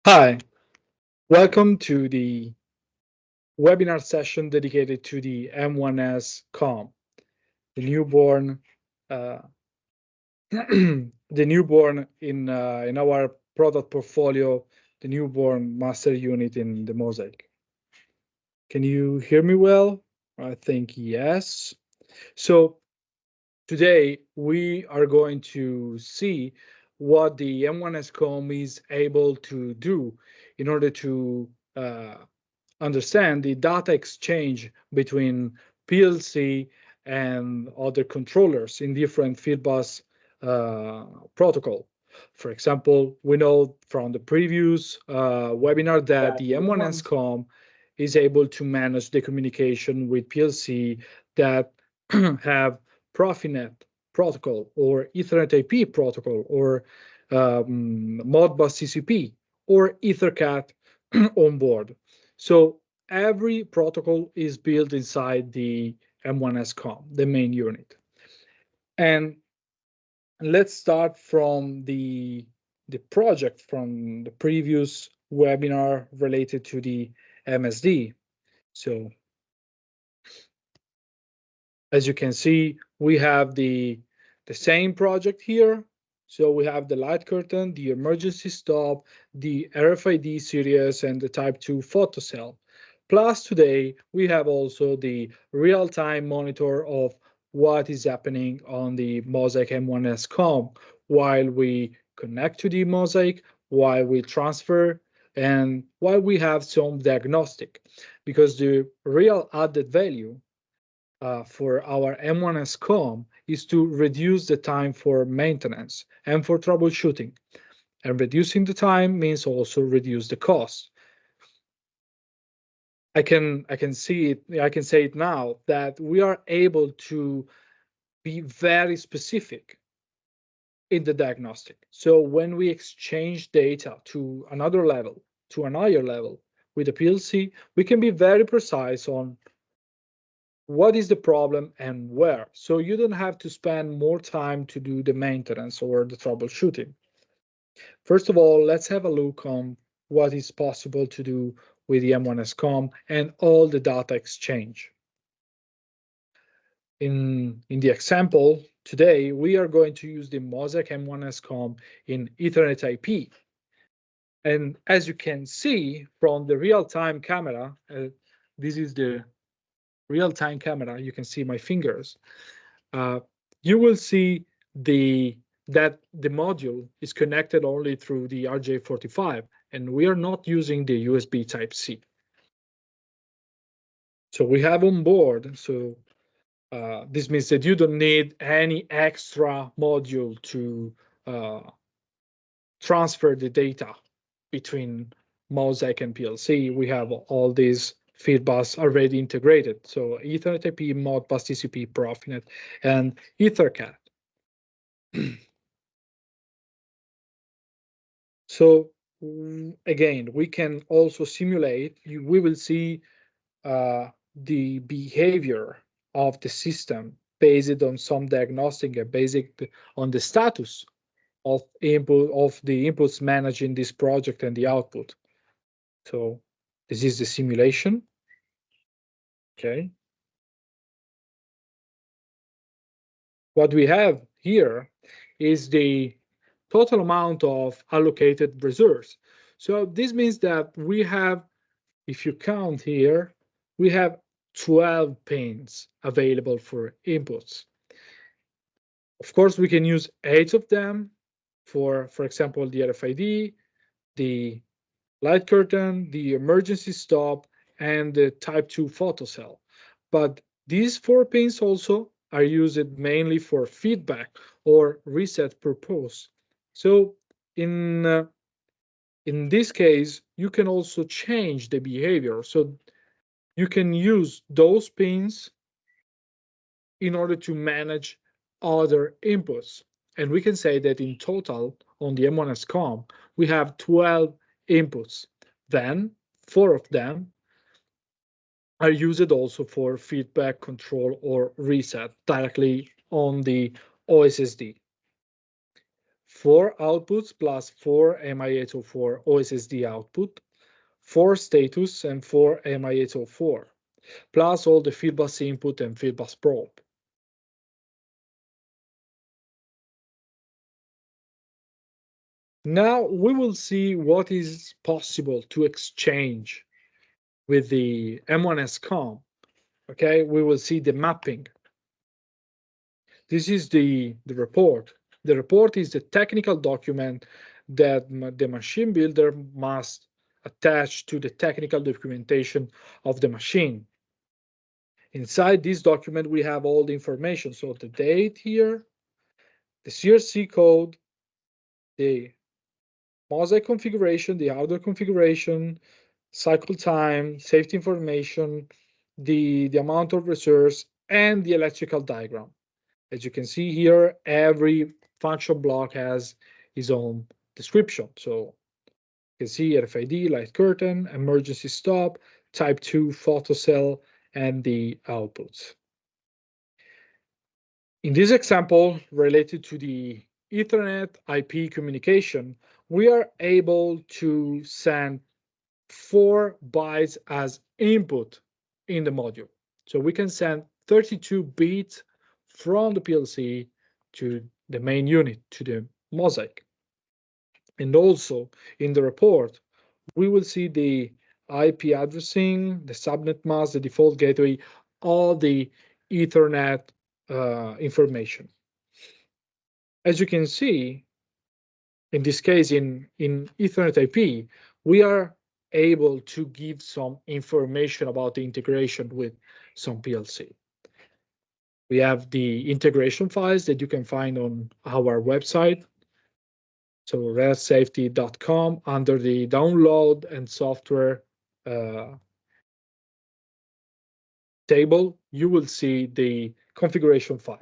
Hi, welcome to the webinar session dedicated to the M1S COM, the newborn, uh, the newborn in our product portfolio, the newborn master unit in the Mosaic. Can you hear me well? I think yes. So today we are going to see what the M1S COM is able to do in order to understand the data exchange between PLC and other controllers in different fieldbus protocol. For example, we know from the previous webinar that the M1S COM is able to manage the communication with PLC that have Profinet protocol or Ethernet IP protocol or Modbus TCP or EtherCAT on board. So every protocol is built inside the M1S COM, the main unit. And let's start from the project from the previous webinar related to the MSD. So as you can see, we have the same project here. So we have the light curtain, the emergency stop, the RFID series, and the type 2 photocell. Plus today, we have also the real-time monitor of what is happening on the Mosaic M1S COM while we connect to the Mosaic, while we transfer, and while we have some diagnostic. Because the real added value for our M1S COM is to reduce the time for maintenance and for troubleshooting. And reducing the time means also reduce the cost. I can say it now that we are able to be very specific in the diagnostic. So when we exchange data to another level, to an higher level with the PLC, we can be very precise on what is the problem and where. So you don't have to spend more time to do the maintenance or the troubleshooting. First of all, let's have a look on what is possible to do with the M1S COM and all the data exchange. In the example today, we are going to use the Mosaic M1S COM in Ethernet IP. And as you can see from the real-time camera, this is the real-time camera, you can see my fingers. You will see that the module is connected only through the RJ45, and we are not using the USB Type-C. So we have on board, so this means that you don't need any extra module to transfer the data between Mosaic and PLC. We have all these Fieldbus already integrated. So Ethernet IP, Modbus TCP, Profinet, and EtherCAT. So again, we can also simulate, we will see the behavior of the system based on some diagnostic and basic on the status of the inputs managed in this project and the output. So this is the simulation. Okay. What we have here is the total amount of allocated reserves. So this means that we have, if you count here, we have 12 pins available for inputs. Of course, we can use 8 of them for example, the RFID, the light curtain, the emergency stop, and the type 2 photocell. But these 4 pins also are used mainly for feedback or reset purpose. So in this case, you can also change the behavior. So you can use those pins in order to manage other inputs. And we can say that in total on the M1S COM, we have 12 inputs. Then 4 of them are used also for feedback, control, or reset directly on the OSSD. 4 outputs plus 4 MI804 OSSD output, 4 status, and 4 MI804, plus all the fieldbus input and fieldbus probe. Now we will see what is possible to exchange with the M1S COM. Okay, we will see the mapping. This is the report. The report is the technical document that the machine builder must attach to the technical documentation of the machine. Inside this document, we have all the information. So the date here, the CRC code, the Mosaic configuration, the hardware configuration, cycle time, safety information, the amount of reserves, and the electrical diagram. As you can see here, every function block has its own description. So you can see RFID, light curtain, emergency stop, type 2 photocell, and the outputs. In this example related to the Ethernet IP communication, we are able to send 4 bytes as input in the module. So we can send 32 bits from the PLC to the main unit, to the Mosaic. And also in the report, we will see the IP addressing, the subnet mask, the default gateway, all the Ethernet information. As you can see, in this case, in Ethernet IP, we are able to give some information about the integration with some PLC. We have the integration files that you can find on our website. So redsafety.com, under the download and software table, you will see the configuration file.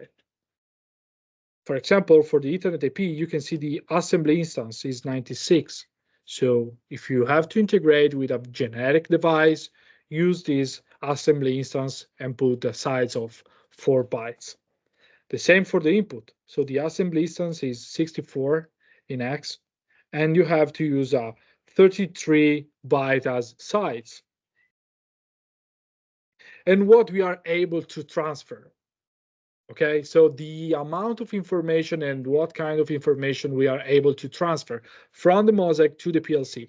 For example, for the Ethernet IP, you can see the assembly instance is 96. So if you have to integrate with a generic device, use this assembly instance and put the size of 4 bytes. The same for the input. So the assembly instance is 64 in X, and you have to use a 33 byte as size. And what we are able to transfer. Okay, so the amount of information and what kind of information we are able to transfer from the Mosaic to the PLC.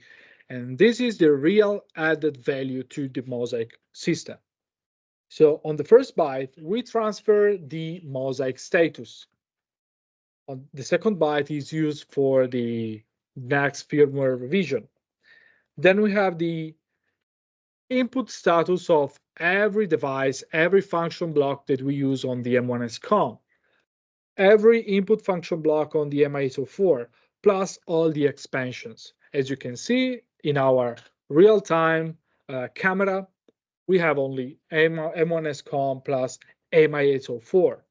And this is the real added value to the Mosaic system. So on the first byte, we transfer the Mosaic status. On the second byte is used for the next firmware revision. Then we have the input status of every device, every function block that we use on the M1S COM, every input function block on the MI804, plus all the expansions. As you can see in our real-time camera, we have only M1S COM plus MI804.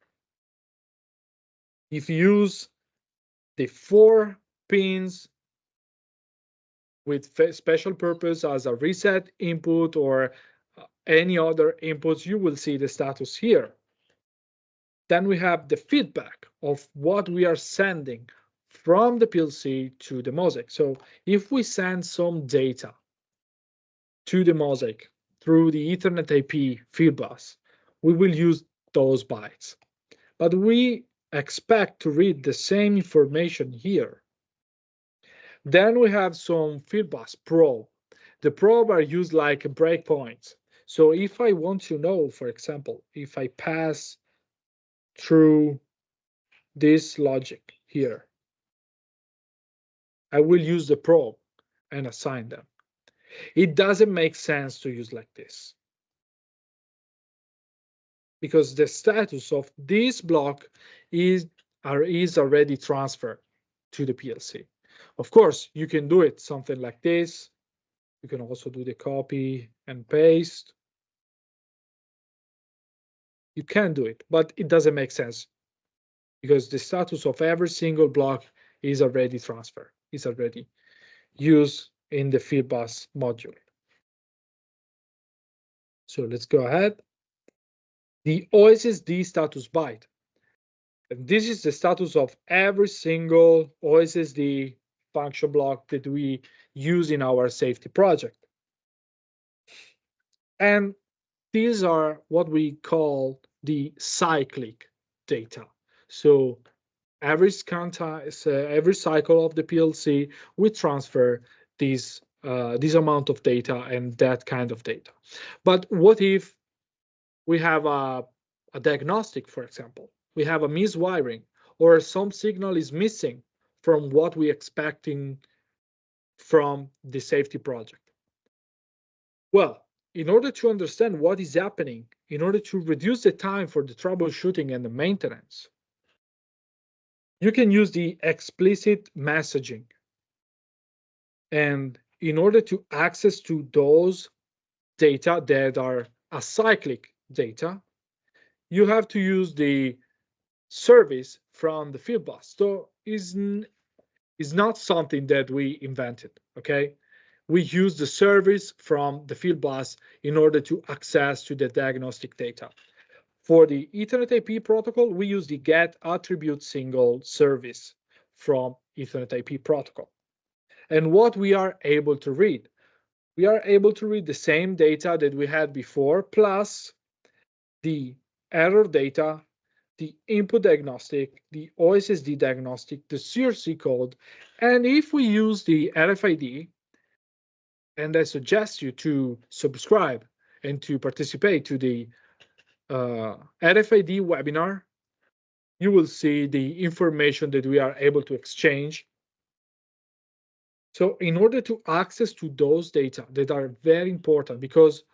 If you use the 4 pins with special purpose as a reset input or any other inputs, you will see the status here. Then we have the feedback of what we are sending from the PLC to the Mosaic. So if we send some data to the Mosaic through the Ethernet IP fieldbus, we will use those bytes. But we expect to read the same information here. Then we have some fieldbus probe. The probe are used like breakpoints. So if I want to know, for example, if I pass through this logic here, I will use the probe and assign them. It doesn't make sense to use like this, because the status of this block is already transferred to the PLC. Of course, you can do it something like this. You can also do the copy and paste. You can do it, but it doesn't make sense because the status of every single block is already transferred, is already used in the Fieldbus module. So let's go ahead. The OSSD status byte. And this is the status of every single OSSD function block that we use in our safety project. And these are what we call the cyclic data. So every every cycle of the PLC, we transfer this amount of data and that kind of data. But what if we have a diagnostic, for example? We have a miswiring, or some signal is missing from what we're expecting from the safety project. Well, in order to understand what is happening, in order to reduce the time for the troubleshooting and the maintenance, you can use the explicit messaging. And in order to access to those data that are acyclic data, you have to use the service from the Fieldbus. So is not something that we invented, okay? We use the service from the Fieldbus in order to access to the diagnostic data. For the Ethernet IP protocol, we use the get attribute single service from Ethernet IP protocol. And what we are able to read, we are able to read the same data that we had before, plus the error data, the input diagnostic, the OSSD diagnostic, the CRC code. And if we use the RFID, and I suggest you to subscribe and to participate to the RFID webinar, you will see the information that we are able to exchange. So in order to access to those data that are very important, because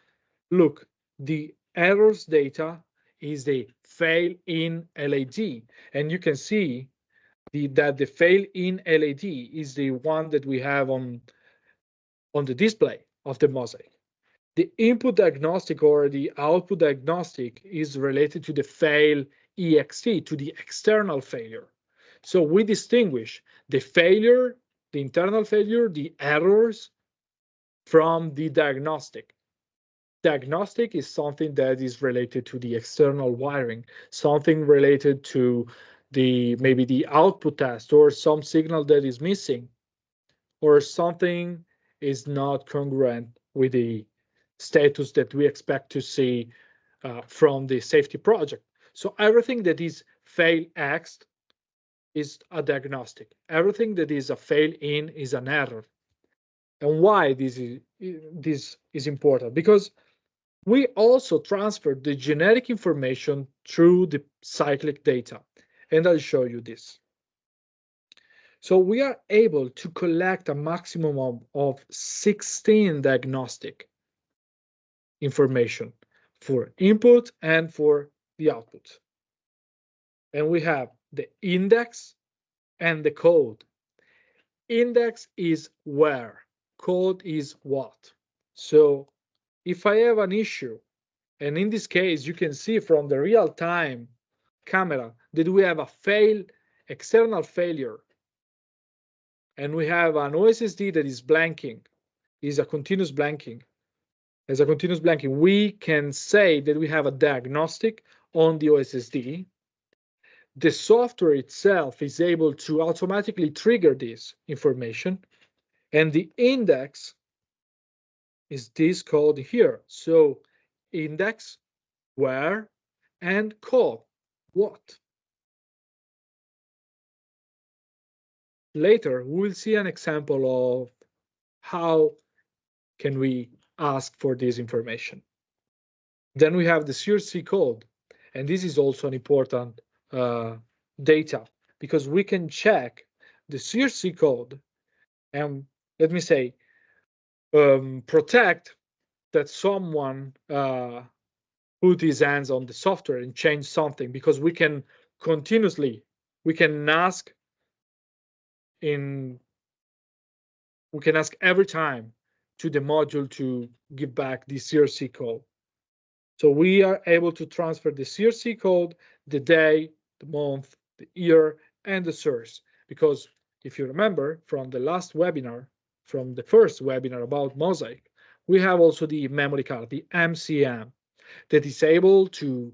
look, the errors data is the fail-in LAD, and you can see that the fail-in LAD is the one that we have on the display of the Mosaic. The input diagnostic or the output diagnostic is related to the fail EXT, to the external failure. So we distinguish the failure, the internal failure, the errors from the diagnostic. Diagnostic is something that is related to the external wiring, something related to maybe the output test or some signal that is missing, or something is not congruent with the status that we expect to see from the safety project. So everything that is fail X is a diagnostic. Everything that is a fail in is an error. And why this is important? Because we also transfer the generic information through the cyclic data. And I'll show you this. So we are able to collect a maximum of 16 diagnostic information for input and for the output. And we have the index and the code. Index is where, code is what. So if I have an issue, and in this case, you can see from the real-time camera that we have a external failure, and we have an OSSD that is blanking, is a continuous blanking. As a continuous blanking, we can say that we have a diagnostic on the OSSD. The software itself is able to automatically trigger this information, and the index is this code here. So index, where, and code, what. Later, we will see an example of how can we ask for this information. Then we have the CRC code, and this is also an important data, because we can check the CRC code and, let me say, protect that someone put his hands on the software and change something, because we can continuously, we can ask every time to the module to give back the CRC code. So we are able to transfer the CRC code, the day, the month, the year, and the source. Because if you remember from the last webinar, from the first webinar about Mosaic, we have also the memory card, the MCM, that is able to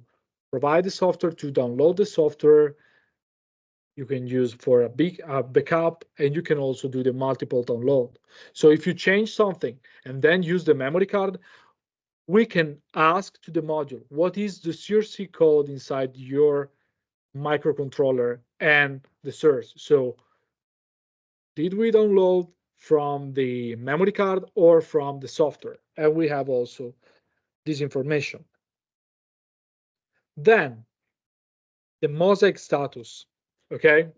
provide the software, to download the software, you can use for a big backup, and you can also do the multiple download. So if you change something and then use the memory card, we can ask to the module, what is the CRC code inside your microcontroller and the source? So did we download from the memory card or from the software? And we have also this information. Then the Mosaic status, okay?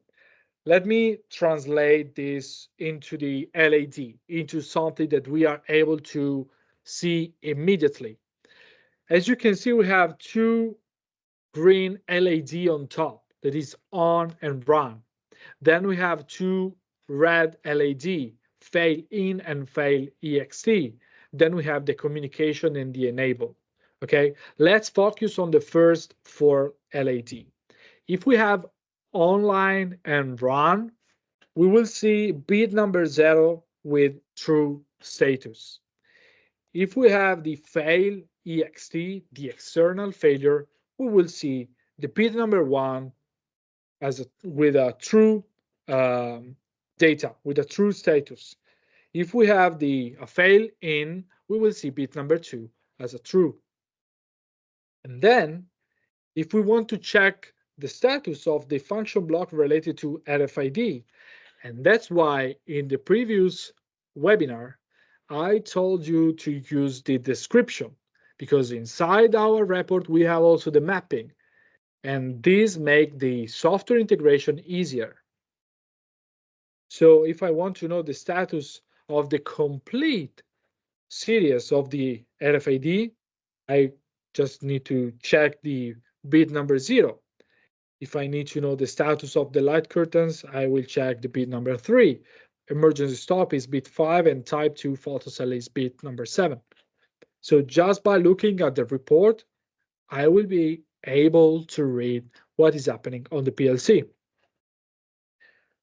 Let me translate this into the LAD, into something that we are able to see immediately. As you can see, we have two green LED on top that is on and run. Then we have two red LED, fail in and fail ext. Then we have the communication and the enable. Okay, let's focus on the first four LED. If we have online and run, we will see bit number 0 with true status. If we have the fail ext, the external failure, we will see the bit number 1 with a true data, with a true status. If we have the fail in, we will see bit number 2 as a true. And then if we want to check the status of the function block related to RFID, and that's why in the previous webinar, I told you to use the description, because inside our report, we have also the mapping, and these make the software integration easier. So if I want to know the status of the complete series of the RFID, I just need to check the bit number 0. If I need to know the status of the light curtains, I will check the bit number 3. Emergency stop is bit 5 and type 2 photocell is bit number 7. So just by looking at the report, I will be able to read what is happening on the PLC.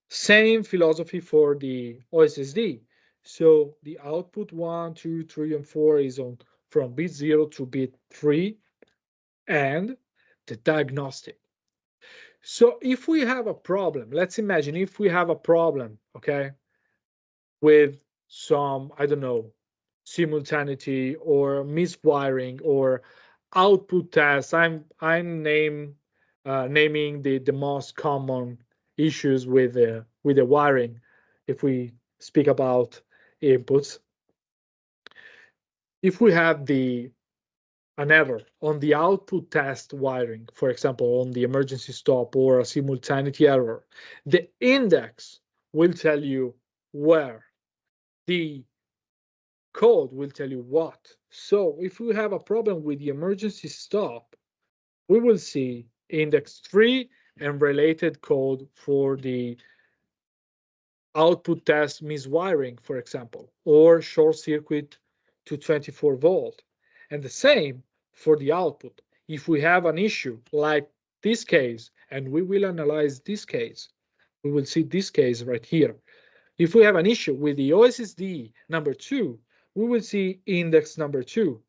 Same philosophy for the OSSD. So the output 1, 2, 3, and 4 is on from bit 0 to bit 3, and the diagnostic. So if we have a problem, let's imagine if we have a problem, okay, with some, I don't know, simultaneity or miswiring or output tests. I'm naming the most common issues with the wiring if we speak about inputs. If we have an error on the output test wiring, for example, on the emergency stop or a simultaneity error, the index will tell you where. The code will tell you what. So if we have a problem with the emergency stop, we will see index 3 and related code for the output test miswiring, for example, or short circuit to 24 volt. And the same for the output. If we have an issue like this case, and we will analyze this case, we will see this case right here. If we have an issue with the OSSD number 2, we will see index number 2.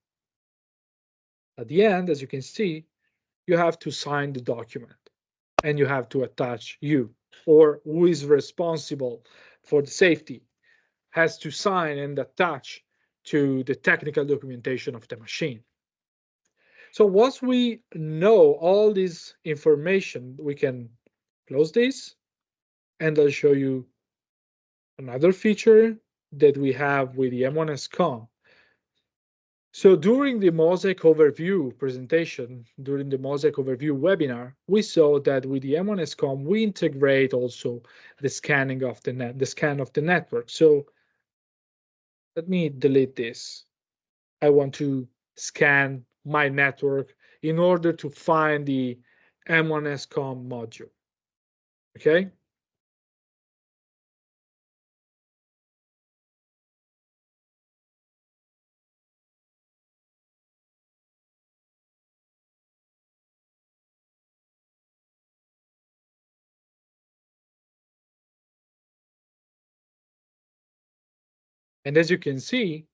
At the end, as you can see, you have to sign the document and you have to attach you, or who is responsible for the safety has to sign and attach to the technical documentation of the machine. So once we know all this information, we can close this, and I'll show you another feature that we have with the M1S COM. So during the Mosaic overview presentation, during the Mosaic overview webinar, we saw that with the M1S COM, we integrate also the scanning of the scan of the network. So let me delete this. I want to scan my network in order to find the M1S COM module. Okay. And as you can see,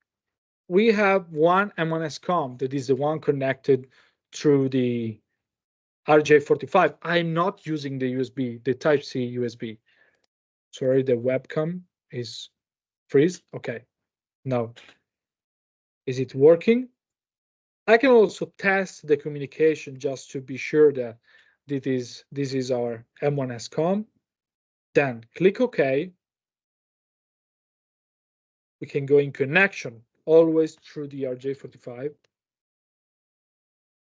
we have one M1S COM that is the one connected through the RJ45. I'm not using the USB, the Type-C USB. Sorry, the webcam is freeze. Okay, now is it working? I can also test the communication just to be sure that this is our M1S COM. Then click OK. We can go in connection always through the RJ45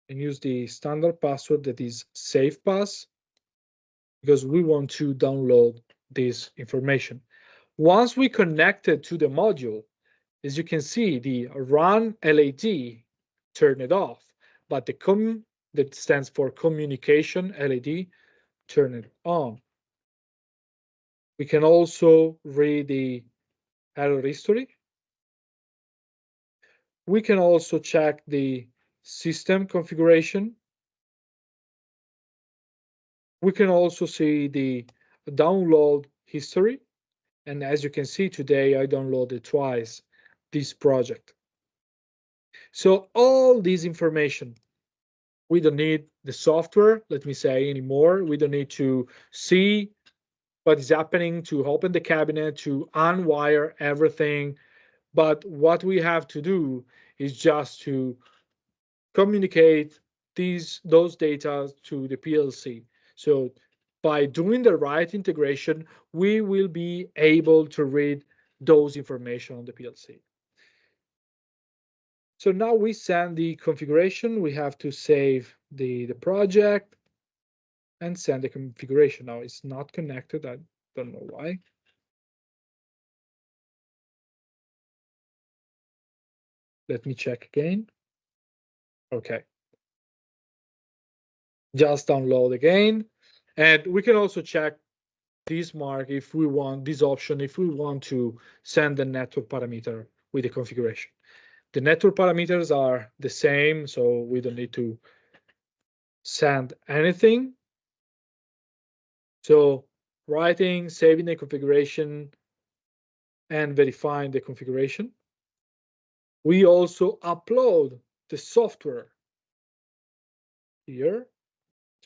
and use the standard password that is SafePass because we want to download this information. Once we connected to the module, as you can see, the run LED turn it off, but the COM that stands for communication LED turn it on. We can also read the error history. We can also check the system configuration. We can also see the download history. And as you can see today, I downloaded twice this project. So all this information, we don't need the software, let me say, anymore. We don't need to see what is happening, to open the cabinet, to unwire everything. But what we have to do is just to communicate those data to the PLC. So by doing the right integration, we will be able to read those information on the PLC. So now we send the configuration. We have to save the project and send the configuration. Now it's not connected. I don't know why. Let me check again. Okay. Just download again. And we can also check this mark if we want this option, if we want to send the network parameter with the configuration. The network parameters are the same, so we don't need to send anything. So writing, saving the configuration, and verifying the configuration. We also upload the software here,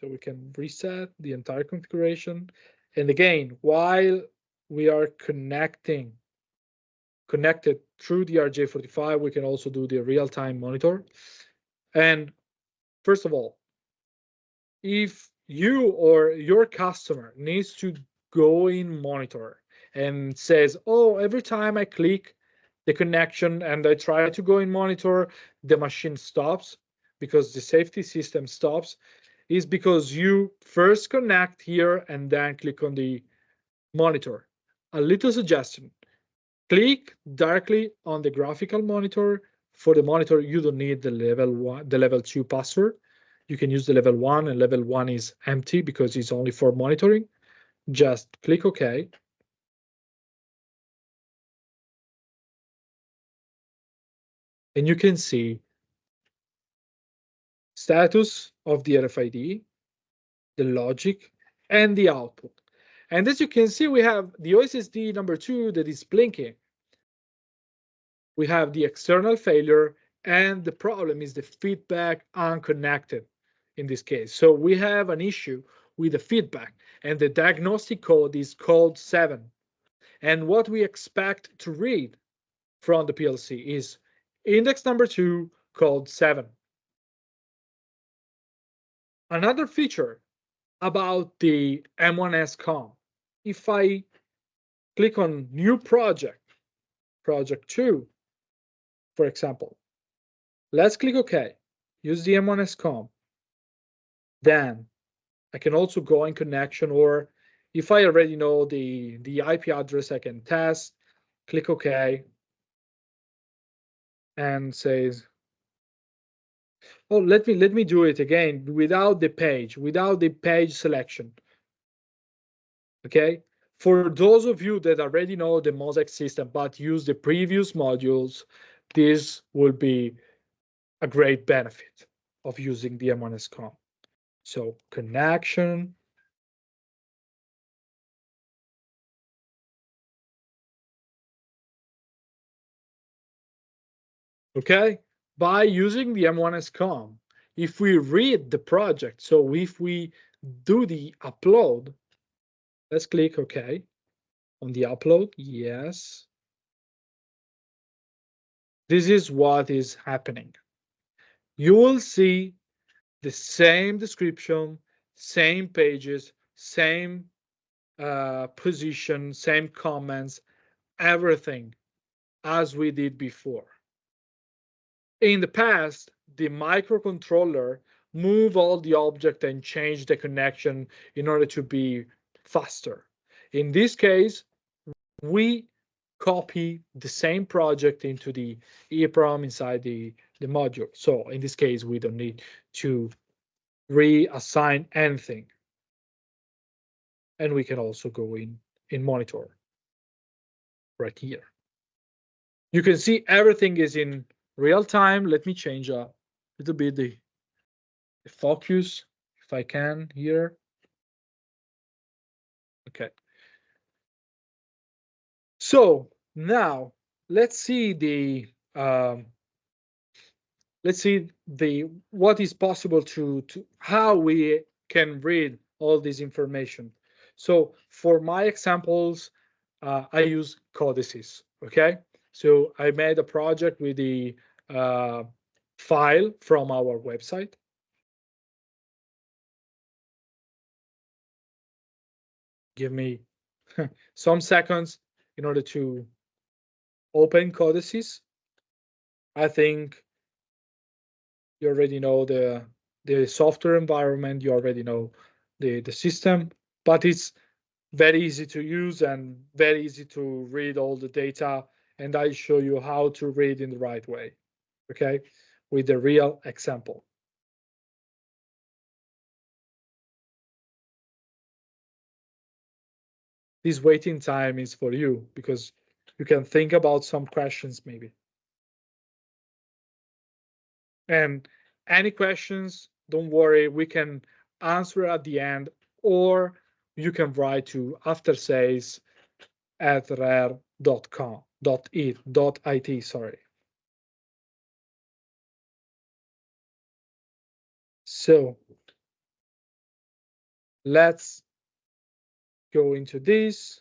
so we can reset the entire configuration. And again, while we are connected through the RJ45, we can also do the real-time monitor. And first of all, if you or your customer needs to go in monitor and says, oh, every time I click the connection and I try to go in monitor, the machine stops because the safety system stops, is because you first connect here and then click on the monitor. A little suggestion, click directly on the graphical monitor. For the monitor, you don't need the level 2 password. You can use the level 1, and level 1 is empty because it's only for monitoring. Just click OK. And you can see status of the RFID, the logic, and the output. And as you can see, we have the OSSD number 2 that is blinking. We have the external failure, and the problem is the feedback unconnected in this case. So we have an issue with the feedback, and the diagnostic code is code 7. And what we expect to read from the PLC is index number 2, code 7. Another feature about the M1S COM, if I click on new project, project 2, for example, let's click OK, use the M1S COM. Then I can also go in connection, or if I already know the IP address, I can test, click OK, and says, oh, let me do it again without the page selection. Okay, for those of you that already know the Mosaic system but use the previous modules, this will be a great benefit of using the M1S COM. So connection. Okay, by using the M1S COM, if we read the project, so if we do the upload, let's click OK on the upload. Yes. This is what is happening. You will see the same description, same pages, same position, same comments, everything as we did before. In the past, the microcontroller moved all the object and changed the connection in order to be faster. In this case, we copy the same project into the EEPROM inside the module. So in this case, we don't need to reassign anything. And we can also go in monitor right here. You can see everything is in real time. Let me change a little bit the focus if I can here. Okay. So now let's see the what is possible to how we can read all this information. So for my examples, I use codices. Okay, so I made a project with the file from our website. Give me some seconds in order to open codices. I think you already know the software environment, you already know the system, but it's very easy to use and very easy to read all the data. And I show you how to read in the right way, okay, with the real example. This waiting time is for you because you can think about some questions maybe. And any questions, don't worry, we can answer at the end, or you can write to aftersales@rare.com.it, sorry. So let's go into this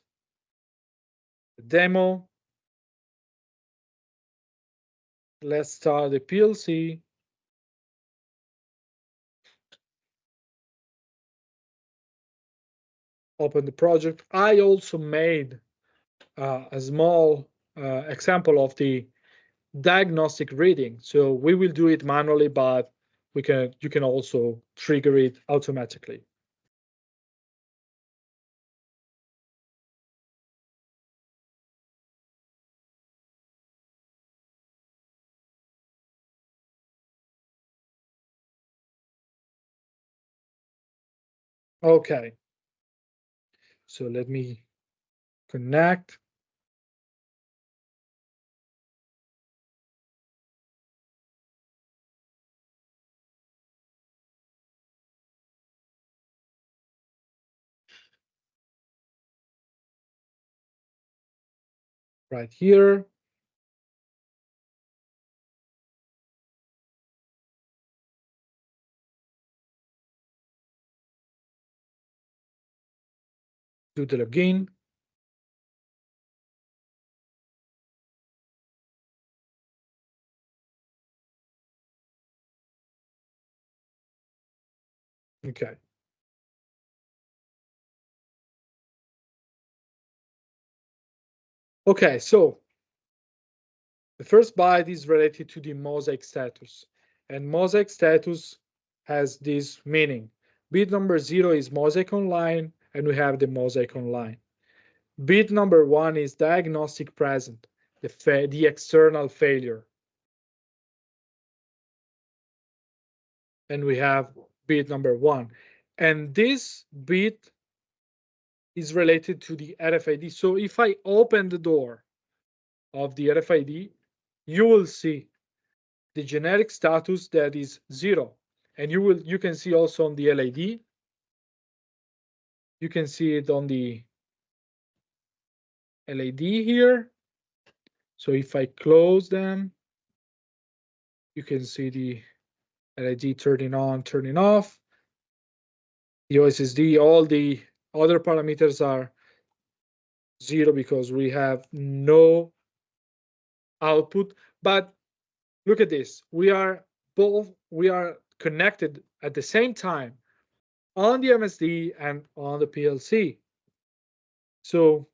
demo. Let's start the PLC. Open the project. I also made a small example of the diagnostic reading. So we will do it manually, but you can also trigger it automatically. Okay. So let me connect. Right here. Do the login. Okay. Okay, so the first byte is related to the Mosaic status, and Mosaic status has this meaning. Bit number 0 is Mosaic online, and we have the Mosaic online. Bit number 1 is diagnostic present, the external failure. And we have bit number 1. And this bit is related to the RFID. So if I open the door of the RFID, you will see the generic status that is 0. And you can see also on the LAD. You can see it on the LAD here. So if I close them, you can see LED turning on, turning off. The OSSD, all the other parameters are 0 because we have no output. But look at this. We are connected at the same time on the MSD and on the PLC. So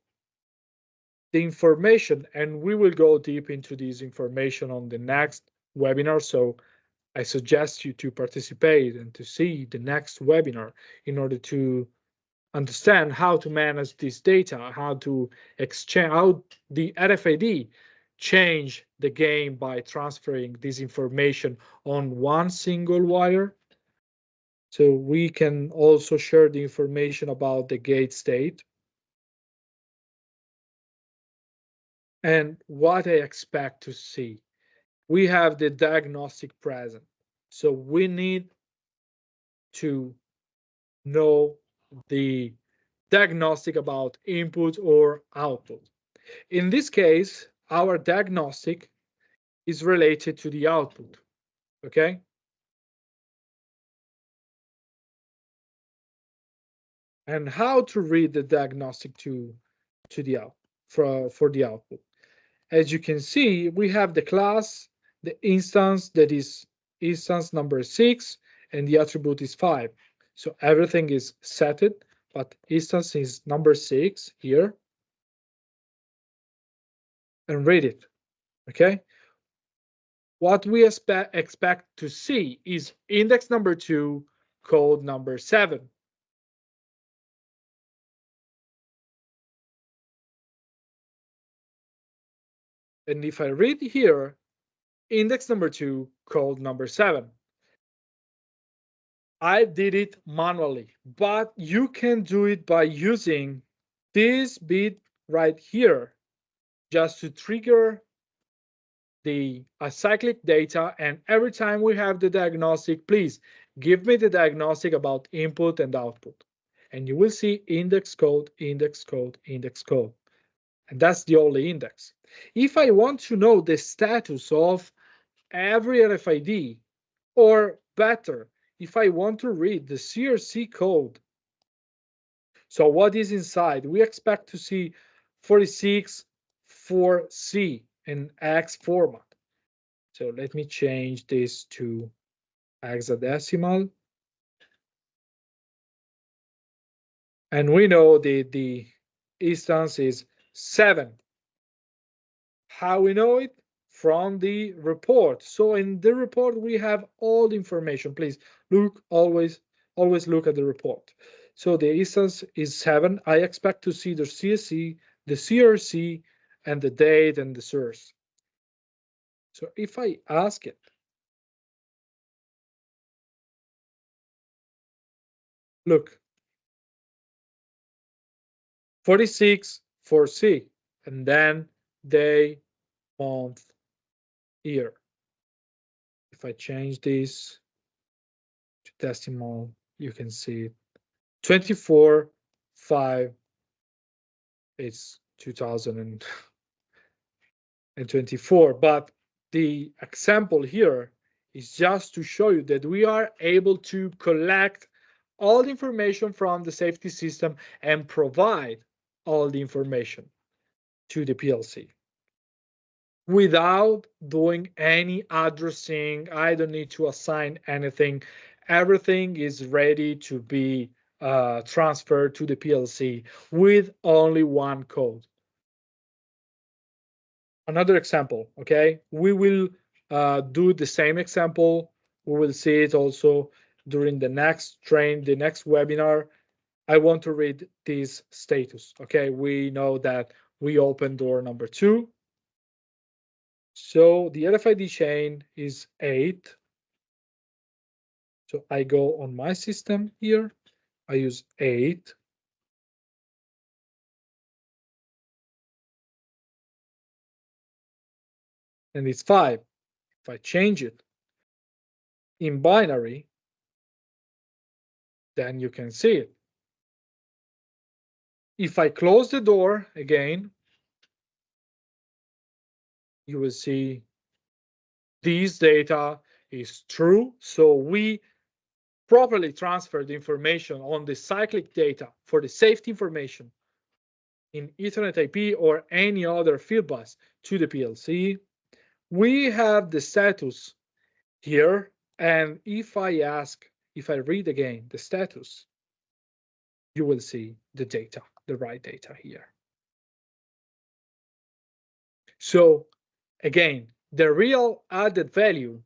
the information, and we will go deep into this information on the next webinar. So I suggest you to participate and to see the next webinar in order to understand how to manage this data, how to exchange, how the RFID change the game by transferring this information on one single wire. So we can also share the information about the gate state and what I expect to see. We have the diagnostic present. So we need to know the diagnostic about input or output. In this case, our diagnostic is related to the output, okay? And how to read the diagnostic to the out for the output. As you can see, we have the class, the instance that is instance number 6, and the attribute is 5. So everything is set, but instance is number 6 here. And read it, okay? What we expect to see is index number 2, code number 7. And if I read here, index number 2, code number 7. I did it manually, but you can do it by using this bit right here, just to trigger the acyclic data. And every time we have the diagnostic, please give me the diagnostic about input and output. And you will see index code, index code, index code. And that's the only index. If I want to know the status of every RFID, or better, if I want to read the CRC code, so what is inside? We expect to see 464C in X format. So let me change this to hexadecimal. And we know the instance is 7. How we know it? From the report. So in the report, we have all the information. Please look, always look at the report. So the instance is 7. I expect to see the CSC, the CRC, and the date and the source. So if I ask it, look, 46 for C, and then day, month, year. If I change this to decimal, you can see 24, 5, it's 2024. But the example here is just to show you that we are able to collect all the information from the safety system and provide all the information to the PLC without doing any addressing. I don't need to assign anything. Everything is ready to be transferred to the PLC with only one code. Another example, okay? We will do the same example. We will see it also during the next webinar. I want to read this status, okay? We know that we open door number 2. So the RFID chain is 8. So I go on my system here. I use 8. And it's 5. If I change it in binary, then you can see it. If I close the door again, you will see these data is true. So we properly transfer the information on the cyclic data for the safety information in Ethernet IP or any other fieldbus to the PLC. We have the status here, and if I read again the status, you will see the data, the right data here. So again, the real added value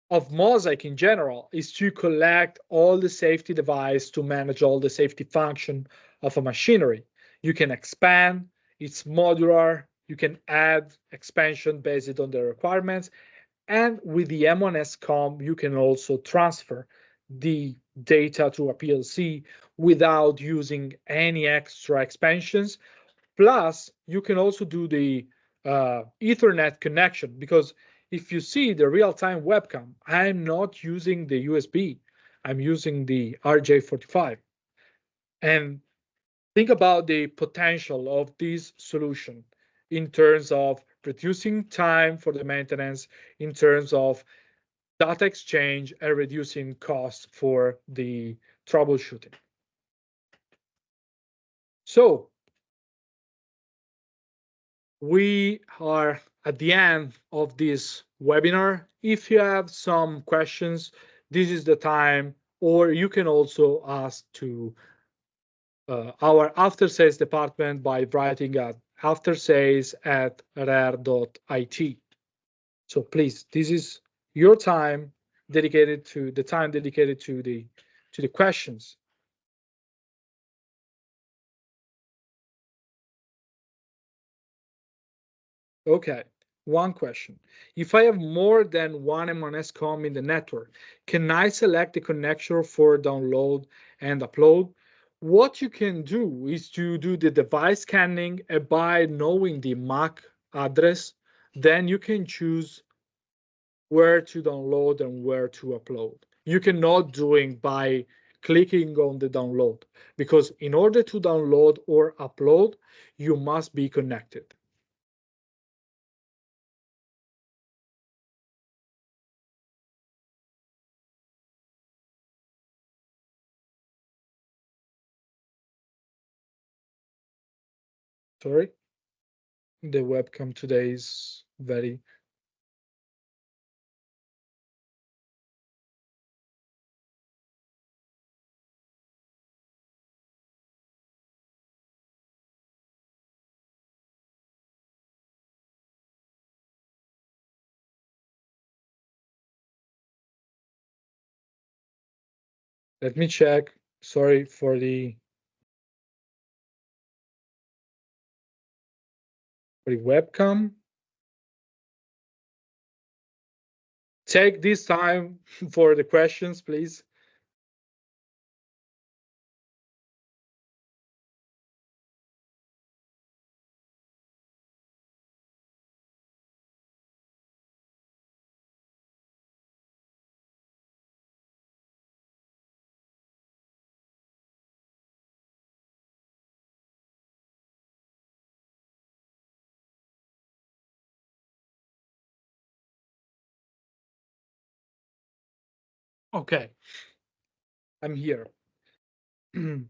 of Mosaic in general is to collect all the safety devices to manage all the safety function of a machinery. You can expand, it's modular, you can add expansion based on the requirements, and with the M1S COM, you can also transfer the data to a PLC without using any extra expansions. Plus, you can also do the Ethernet connection, because if you see the real-time webcam, I'm not using the USB, I'm using the RJ45. And think about the potential of this solution in terms of reducing time for the maintenance, in terms of data exchange, and reducing costs for the troubleshooting. So we are at the end of this webinar. If you have some questions, this is the time, or you can also ask to our after sales department by writing at aftersales@rare.it. So please, this is your time dedicated to the questions. Okay, one question. If I have more than one M1S COM in the network, can I select the connector for download and upload? What you can do is to do the device scanning, and by knowing the MAC address, then you can choose where to download and where to upload. You cannot do it by clicking on the download, because in order to download or upload, you must be connected. Sorry, the webcam today is very. Let me check. Sorry for the webcam. Take this time for the questions, please. Okay, I'm here. The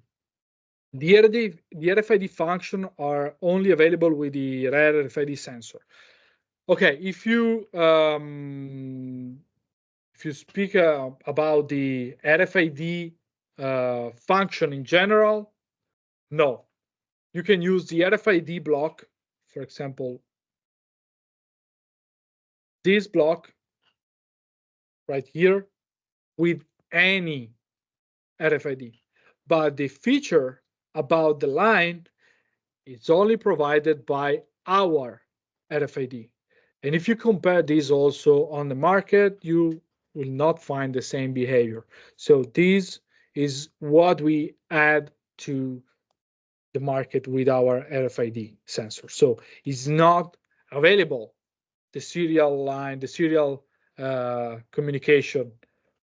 RFID function are only available with the rare RFID sensor. Okay, if you speak about the RFID function in general, no. You can use the RFID block, for example, this block right here, with any RFID. But the feature about the line is only provided by our RFID. And if you compare this also on the market, you will not find the same behavior. So this is what we add to the market with our RFID sensor. So it's not available, the serial line, the serial communication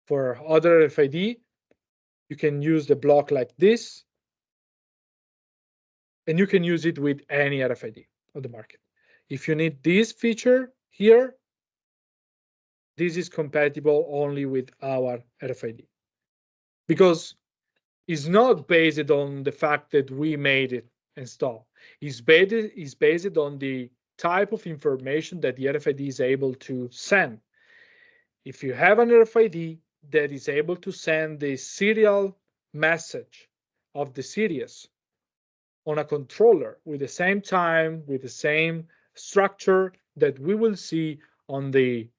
for other RFID. You can use the block like this, and you can use it with any RFID on the market. If you need this feature here, this is compatible only with our RFID, because it's not based on the fact that we made it and stop. It's based on the type of information that the RFID is able to send. If you have an RFID that is able to send the serial message of the series on a controller with the same time, with the same structure that we will see on the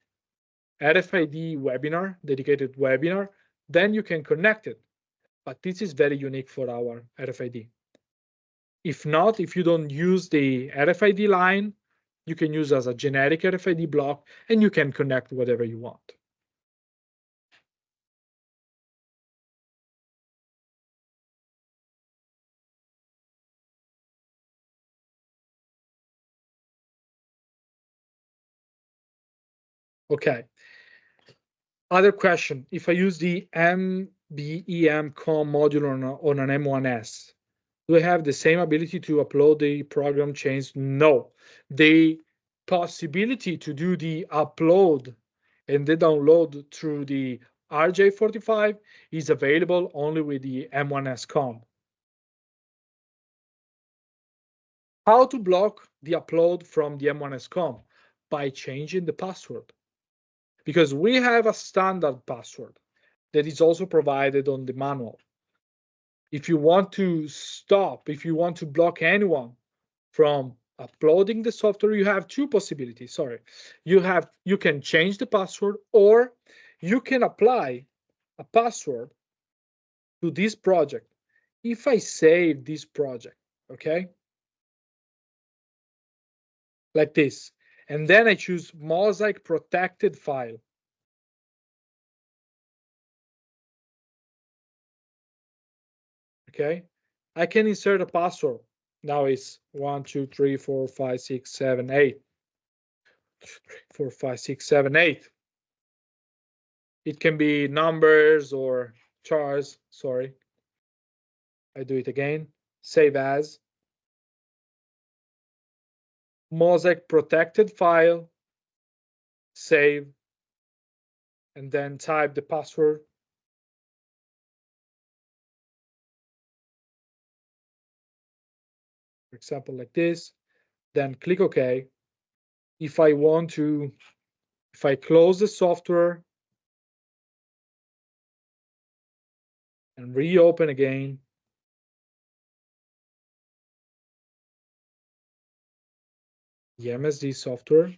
RFID webinar, dedicated webinar, then you can connect it. But this is very unique for our RFID. If not, if you don't use the RFID line, you can use as a generic RFID block and you can connect whatever you want. Okay. Other question, if I use the MBEM COM module on an M1S, do I have the same ability to upload the program change? No. The possibility to do the upload and the download through the RJ45 is available only with the M1S COM. How to block the upload from the M1S COM? By changing the password. Because we have a standard password that is also provided on the manual. If you want to stop, if you want to block anyone from uploading the software, you have two possibilities. Sorry, you can change the password, or you can apply a password to this project. If I save this project, okay, like this, and then I choose Mosaic protected file. Okay, I can insert a password. Now it's 1, 2, 3, 4, 5, 6, 7, 8. 4, 5, 6, 7, 8. It can be numbers or charts. Sorry. I do it again. Save as. Mosaic protected file. Save. And then type the password. For example, like this. Then click OK. If I close the software and reopen again, the MSD software,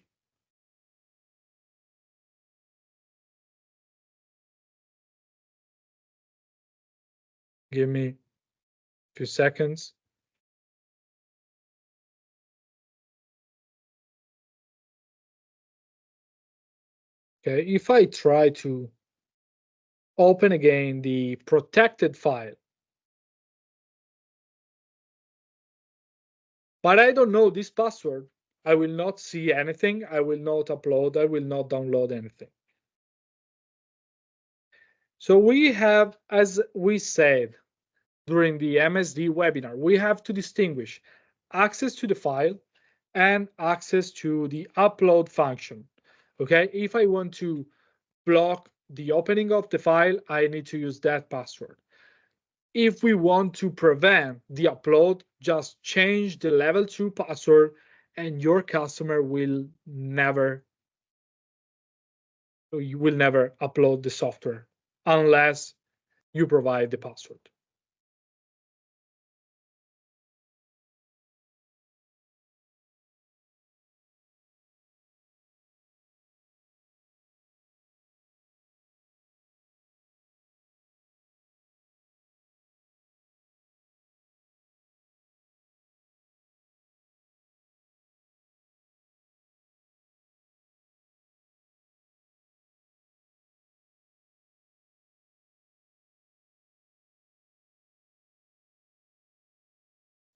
give me a few seconds. Okay, if I try to open again the protected file, but I don't know this password, I will not see anything. I will not upload. I will not download anything. So we have, as we said during the MSD webinar, we have to distinguish access to the file and access to the upload function. Okay, if I want to block the opening of the file, I need to use that password. If we want to prevent the upload, just change the level 2 password and your customer will never upload the software unless you provide the password.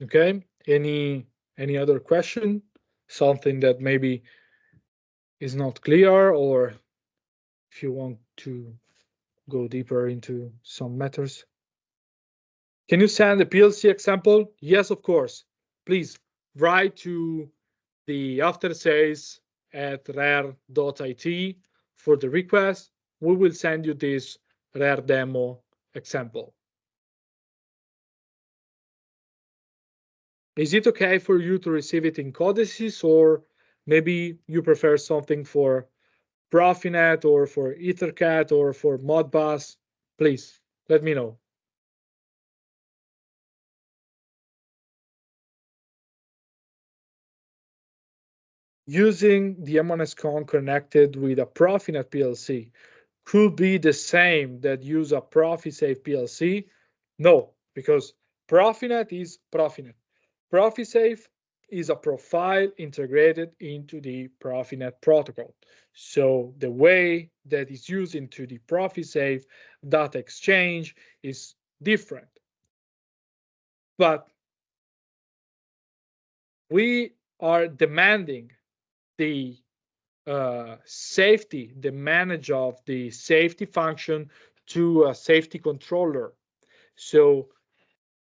Okay, any other question? Something that maybe is not clear, or if you want to go deeper into some matters. Can you send the PLC example? Yes, of course. Please write to the after sales at rare.it for the request, we will send you this rare demo example. Is it okay for you to receive it in codices, or maybe you prefer something for Profinet or for EtherCAT or for Modbus? Please let me know. Using the M1S COM connected with a Profinet PLC could be the same that use a ProfiSafe PLC? No, because Profinet is Profinet. ProfiSafe is a profile integrated into the Profinet protocol. So the way that is used into the ProfiSafe data exchange is different. But we are demanding the safety, the manage of the safety function to a safety controller. So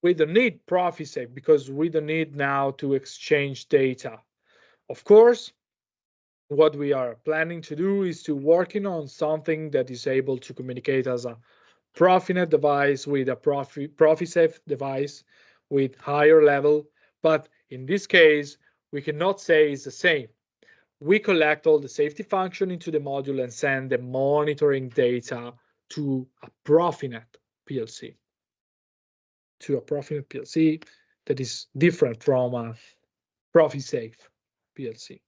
we don't need ProfiSafe because we don't need now to exchange data. Of course, what we are planning to do is to working on something that is able to communicate as a Profinet device with a ProfiSafe device with higher level. But in this case, we cannot say it's the same. We collect all the safety function into the module and send the monitoring data to a Profinet PLC. To a Profinet PLC that is different from a ProfiSafe PLC.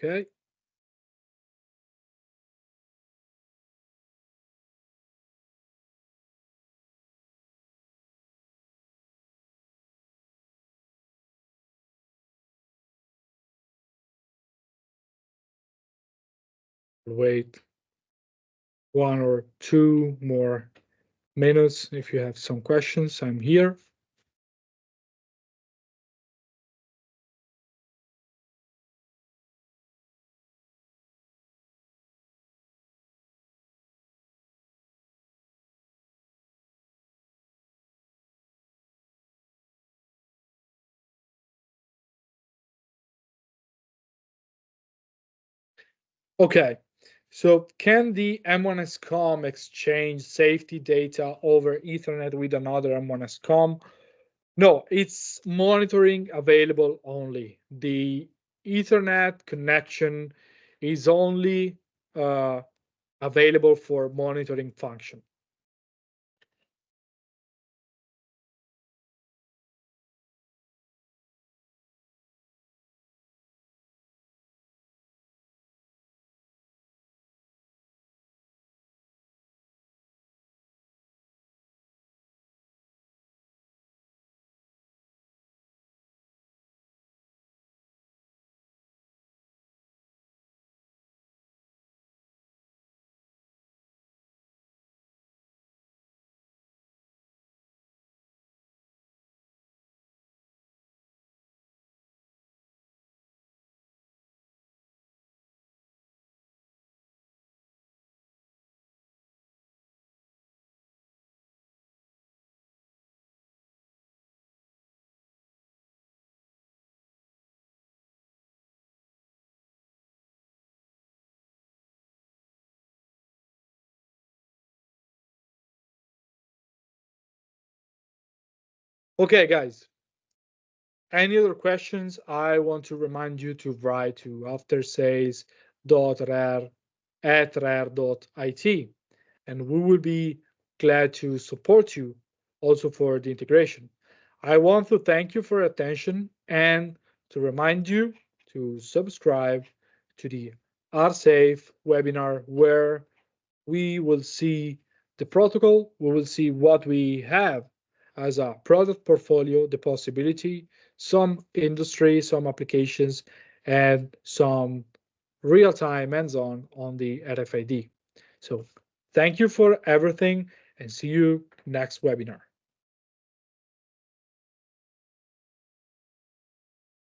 Okay. Wait 1 or 2 more minutes if you have some questions. I'm here. Okay, so can the M1S COM exchange safety data over Ethernet with another M1S COM? No, it's monitoring available only. The Ethernet connection is only available for monitoring function. Okay, guys. Any other questions? I want to remind you to write to aftersales.rare@rare.it, and we will be glad to support you also for the integration. I want to thank you for your attention and to remind you to subscribe to the RSafe webinar where we will see the protocol, we will see what we have as a product portfolio, the possibility, some industry, some applications, and some real-time hands-on on the RFID. So thank you for everything and see you next webinar.